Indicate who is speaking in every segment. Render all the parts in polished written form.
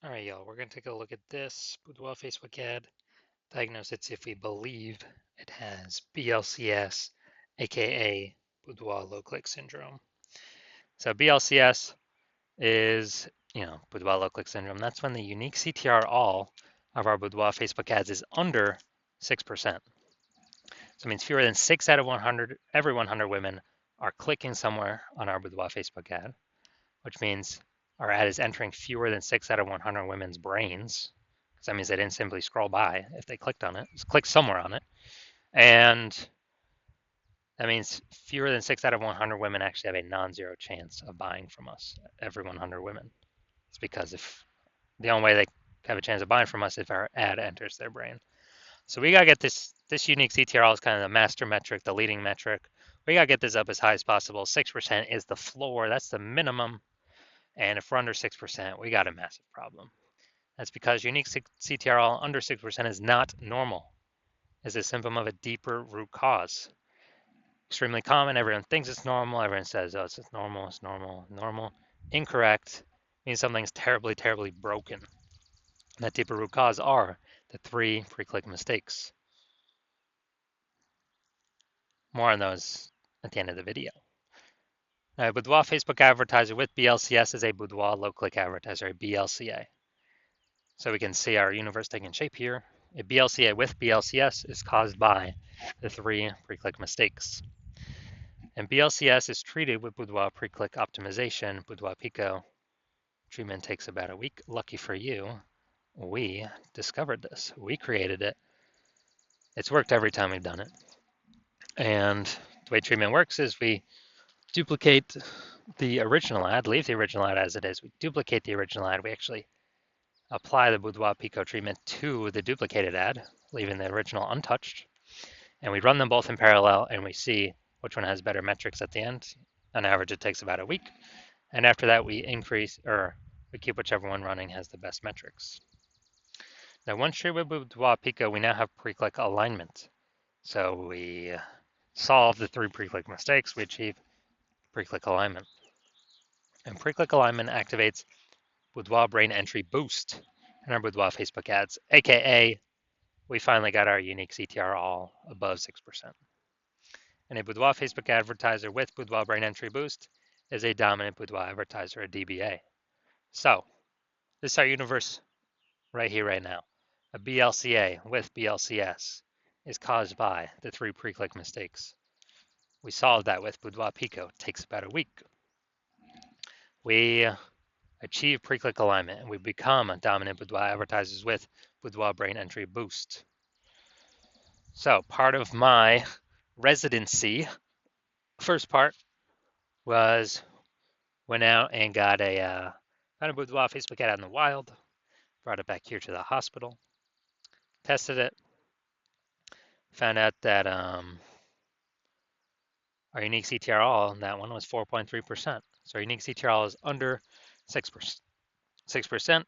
Speaker 1: All right, y'all, we're going to take a look at this Boudoir Facebook ad. Diagnose it if we believe it has BLCS, aka Boudoir low click syndrome. So BLCS is, Boudoir low click syndrome. That's when the unique CTR all of our Boudoir Facebook ads is under 6%. So it means fewer than 6 out of 100, every 100 women are clicking somewhere on our Boudoir Facebook ad, which means our ad is entering fewer than 6 out of 100 women's brains, because that means they didn't simply scroll by if they clicked on it, just click somewhere on it. And that means fewer than 6 out of 100 women actually have a non-zero chance of buying from us, every 100 women. It's because if the only way they have a chance of buying from us if our ad enters their brain. So we gotta get this unique CTRL is kind of the master metric, the leading metric. We gotta get this up as high as possible. 6% is the floor, that's the minimum. And if we're under 6%, we got a massive problem. That's because unique CTRL under 6% is not normal. It's a symptom of a deeper root cause. Extremely common. Everyone thinks it's normal. Everyone says, oh, it's normal, it's normal, normal. Incorrect means something's terribly, terribly broken. That deeper root cause are the 3 pre-click mistakes. More on those at the end of the video. Now, a Boudoir Facebook advertiser with BLCS is a Boudoir low-click advertiser, a BLCA. So we can see our universe taking shape here. A BLCA with BLCS is caused by the 3 pre-click mistakes. And BLCS is treated with Boudoir pre-click optimization, Boudoir Pico. Treatment takes about a week. Lucky for you, we discovered this. We created it. It's worked every time we've done it. And the way treatment works is we duplicate the original ad, leave the original ad as it is. We duplicate the original ad. We actually apply the Boudoir Pico treatment to the duplicated ad, leaving the original untouched. And we run them both in parallel and we see which one has better metrics at the end. On average, it takes about a week. And after that, we increase, or we keep whichever one running has the best metrics. Now, once treated with Boudoir Pico, we now have pre-click alignment. So we solve the 3 pre-click mistakes, we achieve pre-click alignment. And pre-click alignment activates Boudoir brain entry boost in our Boudoir Facebook ads, aka we finally got our unique CTR all above 6%. And a Boudoir Facebook advertiser with Boudoir brain entry boost is a dominant Boudoir advertiser, a DBA. So this is our universe right here, right now. A BLCA with BLCS is caused by the 3 pre-click mistakes. We solved that with Boudoir Pico. It takes about a week. We achieve pre-click alignment and we become dominant Boudoir advertisers with Boudoir brain entry boost. So part of my residency, first part was went out and got a Boudoir Facebook ad out in the wild, brought it back here to the hospital, tested it, found out that our unique CTRL on that one was 4.3%. So our unique CTRL is under 6%. 6%.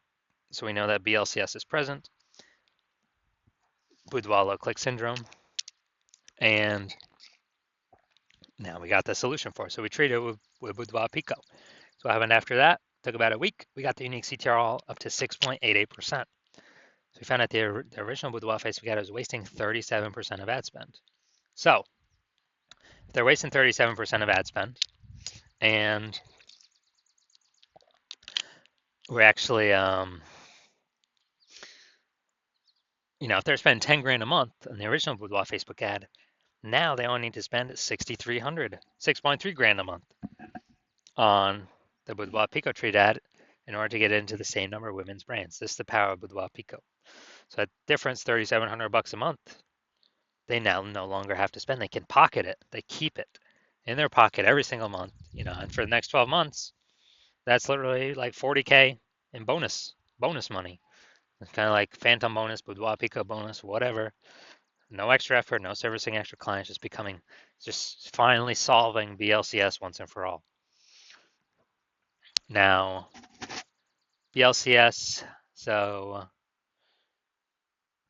Speaker 1: So we know that BLCS is present, Boudoir low click syndrome, and now we got the solution for it. So we treated it with Boudoir Pico. So what happened after that? Took about a week. We got the unique CTRL up to 6.88%. So we found out the original Boudoir Facebook ad was wasting 37% of ad spend. So if they're wasting 37% of ad spend, and we're actually, if they're spending 10 grand a month on the original Boudoir Facebook ad, now they only need to spend 6,300, 6.3 grand a month on the Boudoir Pico treat ad in order to get into the same number of women's brands. This is the power of Boudoir Pico. So that difference, $3,700 a month, they now no longer have to spend. They can pocket it. They keep it in their pocket every single month, and for the next 12 months, that's literally like 40K in bonus money. It's kind of like phantom bonus, Boudoir Pico bonus, whatever. No extra effort, no servicing extra clients, just finally solving BLCS once and for all. Now, BLCS, so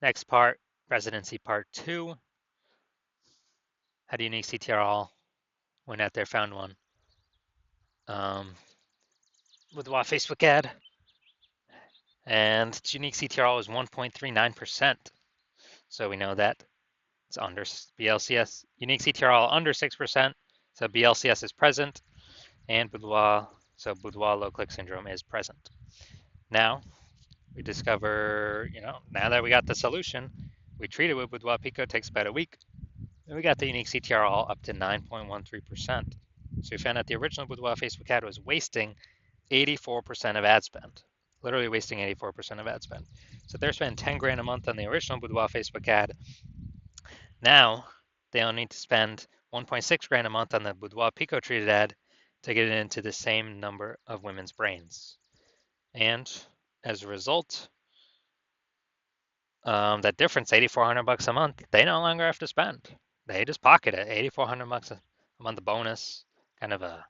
Speaker 1: next part, residency part 2. Had a unique CTRL, went out there, found one. With the Facebook ad, and its unique CTRL is 1.39%. So we know that it's under BLCS, unique CTRL under 6%, so BLCS is present, and Boudoir, so Boudoir low click syndrome is present. Now we discover, now that we got the solution, we treat it with Boudoir Pico, takes about a week, and we got the unique CTRL up to 9.13%. So we found that the original Boudoir Facebook ad was wasting 84% of ad spend, literally wasting 84% of ad spend. So they're spending 10 grand a month on the original Boudoir Facebook ad. Now they only need to spend 1.6 grand a month on the Boudoir Pico treated ad to get it into the same number of women's brains. And as a result, that difference, $8,400 a month, they no longer have to spend. They just pocket it, $8,400 a month bonus, kind of a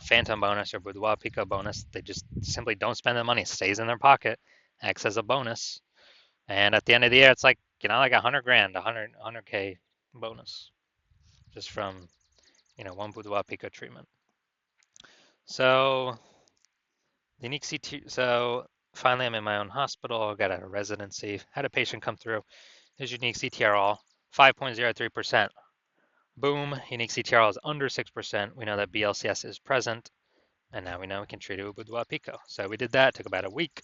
Speaker 1: phantom bonus or Boudoir Pico bonus. They just simply don't spend the money. It stays in their pocket, acts as a bonus. And at the end of the year, it's like, like 100 grand, 100K bonus just from, one Boudoir Pico treatment. So the unique CT, so finally I'm in my own hospital. I got out of residency, had a patient come through. His unique CTRL, 5.03%. Boom, unique CTRL is under 6%. We know that BLCS is present. And now we know we can treat it with Boudoir Pico. So we did that, it took about a week.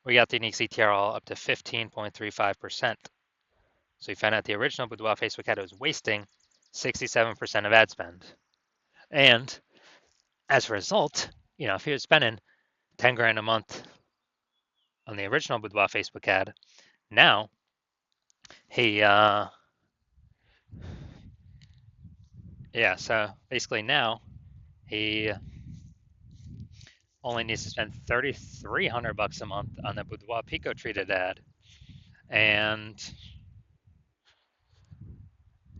Speaker 1: We got the unique CTRL up to 15.35%. So we found out the original Boudoir Facebook ad was wasting 67% of ad spend. And as a result, if he was spending 10 grand a month on the original Boudoir Facebook ad, now so basically now he only needs to spend $3,300 a month on the Boudoir Pico treated ad. And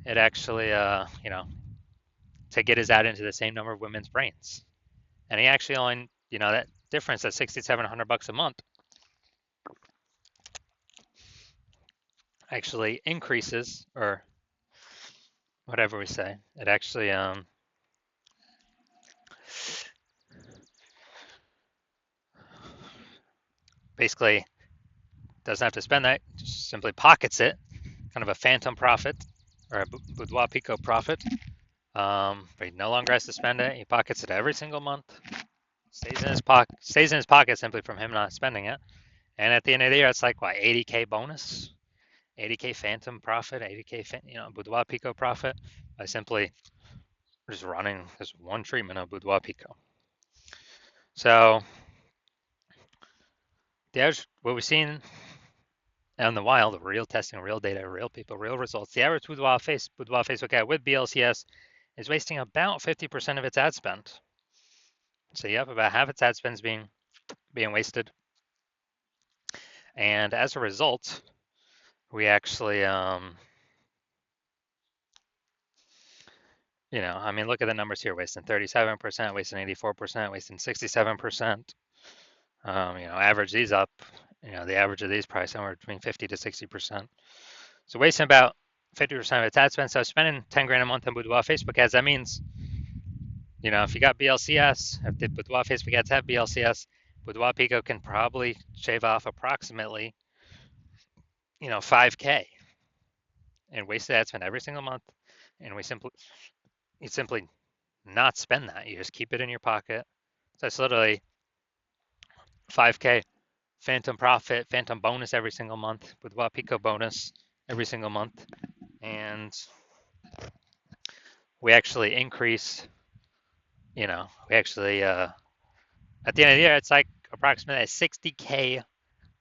Speaker 1: it actually, to get his ad into the same number of women's brains. And he actually only, that difference at $6,700 a month actually increases, or whatever we say. It actually basically doesn't have to spend that, just simply pockets it, kind of a phantom profit or a Boudoir Pico profit. But he no longer has to spend it. He pockets it every single month. Stays in his pocket simply from him not spending it. And at the end of the year, it's like what, 80K bonus, 80K phantom profit, 80K Boudoir Pico profit by simply just running this one treatment of Boudoir Pico. So what we've seen out in the wild, real testing, real data, real people, real results. The average Boudoir Facebook ad with BLCS is wasting about 50% of its ad spend. So you have about half its ad spend is being wasted. And as a result, we actually, look at the numbers here, wasting 37%, wasting 84%, wasting 67%. Average these up, the average of these probably somewhere between 50 to 60%. So wasting about 50% of its ad spend. So spending 10 grand a month on Boudoir Facebook ads, that means, if you got BLCS, if the Boudoir Facebook ads have BLCS, Boudoir Pico can probably shave off approximately, 5K and wasted ad spend every single month. And you simply not spend that. You just keep it in your pocket. So it's literally 5K phantom profit, phantom bonus every single month, Boudoir Pico bonus every single month. And we actually increase, at the end of the year, it's like approximately a 60K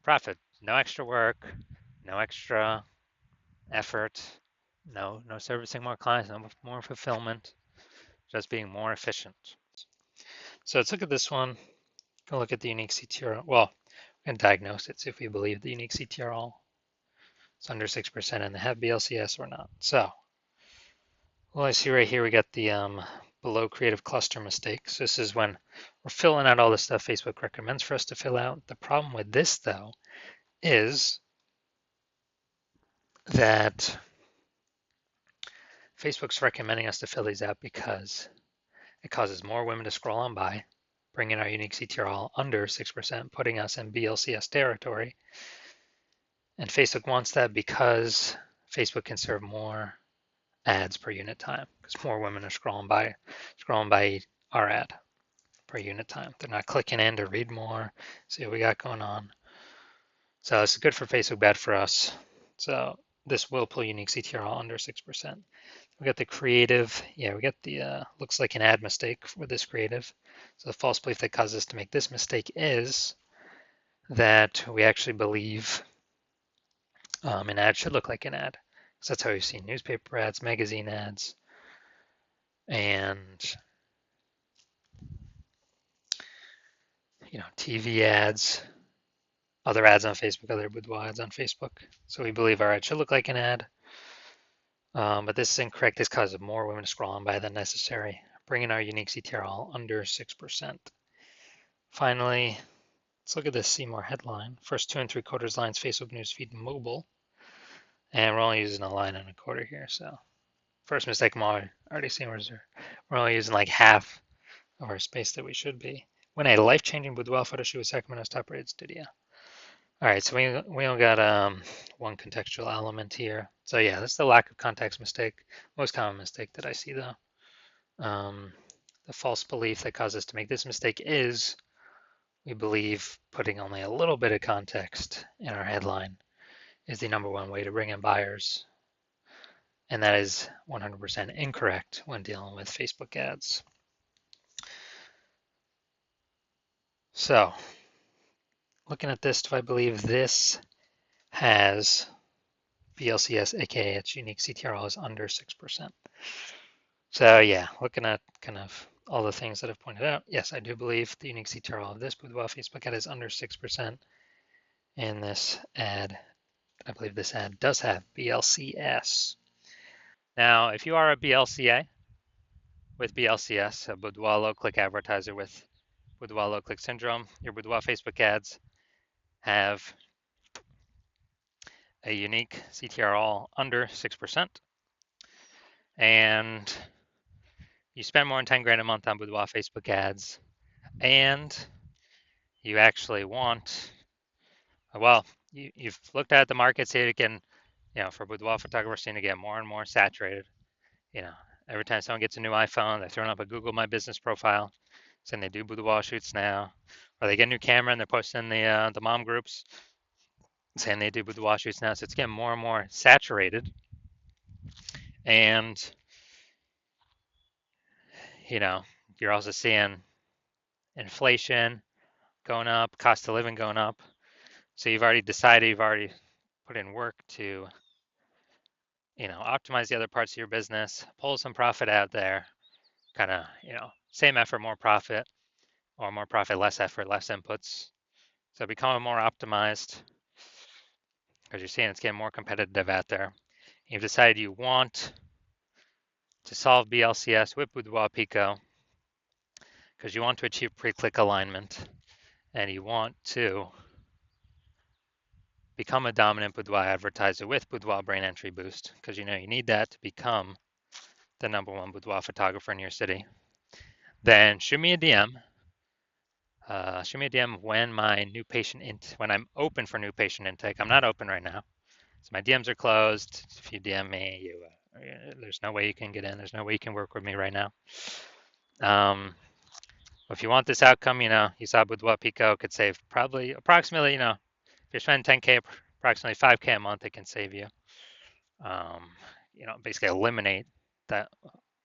Speaker 1: profit. No extra work, no extra effort, no servicing more clients, no more fulfillment, just being more efficient. So let's look at this one. Go look at the unique CTRL. Well, we can diagnose it, see if we believe the unique CTRL is under 6% and they have BLCS or not. So, well, I see right here we got the below creative cluster mistakes. This is when we're filling out all the stuff Facebook recommends for us to fill out. The problem with this, though, is that Facebook's recommending us to fill these out because it causes more women to scroll on by. bringing our unique CTRL under 6%, putting us in BLCS territory. And Facebook wants that because Facebook can serve more ads per unit time because more women are scrolling by our ad per unit time. They're not clicking in to read more, see what we got going on. So it's good for Facebook, bad for us. So this will pull unique CTRL under 6%. We got the creative. Yeah, we got the looks like an ad mistake with this creative. So the false belief that causes us to make this mistake is that we actually believe an ad should look like an ad. So that's how we've seen newspaper ads, magazine ads, and TV ads, other ads on Facebook, other boudoir ads on Facebook. So we believe our ad should look like an ad. But this is incorrect. This causes more women to scroll on by than necessary, bringing our unique CTRL under 6%. Finally, let's look at this See More headline. First 2 3/4 lines, Facebook newsfeed mobile. And we're only using a line and a quarter here. So first mistake I'm already seeing we're only using like half of our space that we should be. When a life-changing boudoir photo shoot with Sacramento's top-rated studio. All right, so we only got one contextual element here. So yeah, that's the lack of context mistake. Most common mistake that I see though. The false belief that causes us to make this mistake is we believe putting only a little bit of context in our headline is the #1 way to bring in buyers. And that is 100% incorrect when dealing with Facebook ads. So looking at this, do I believe this has BLCS, aka its unique CTRL is under 6%? So yeah, looking at kind of all the things that I've pointed out, yes, I do believe the unique CTRL of this boudoir Facebook ad is under 6%. And this ad, I believe this ad does have BLCS. Now, if you are a BLCA with BLCS, a boudoir low-click advertiser with boudoir low-click syndrome, your boudoir Facebook ads have a unique CTRL under 6%. And you spend more than 10 grand a month on boudoir Facebook ads, and you actually want, well, you've looked at the market, see it again, for boudoir photographers, seeing it get more and more saturated. Every time someone gets a new iPhone, they're throwing up a Google My Business profile, saying they do boudoir shoots now, or they get a new camera and they're posting the mom groups saying they do boudoir shoots now. So it's getting more and more saturated, and you're also seeing inflation going up, cost of living going up. So you've already decided, you've already put in work to, optimize the other parts of your business, pull some profit out there, kind of, same effort, more profit, or more profit, less effort, less inputs. So becoming more optimized because you're seeing it's getting more competitive out there. You've decided you want to solve BLCS with Boudoir Pico because you want to achieve pre-click alignment and you want to become a dominant boudoir advertiser with Boudoir Brain Entry Boost because you need that to become the #1 boudoir photographer in your city. Then shoot me a DM. Shoot me a DM when when I'm open for new patient intake. I'm not open right now, so my DMs are closed. If you DM me, there's no way you can get in. There's no way you can work with me right now. If you want this outcome, you saw Boudoir Pico could save probably approximately, if you're spending 10K, approximately 5K a month, it can save you. Basically eliminate that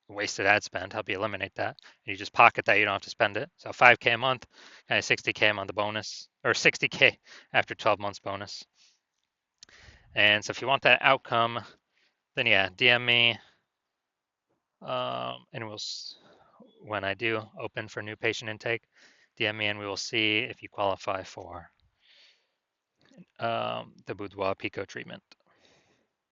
Speaker 1: wasted ad spend, help you eliminate that. And you just pocket that, you don't have to spend it. So 5K a month, kind of 60K a month bonus, or 60K after 12 months bonus. And so if you want that outcome, then yeah, DM me. And when I do open for new patient intake, DM me and we will see if you qualify for the Boudoir Pico treatment.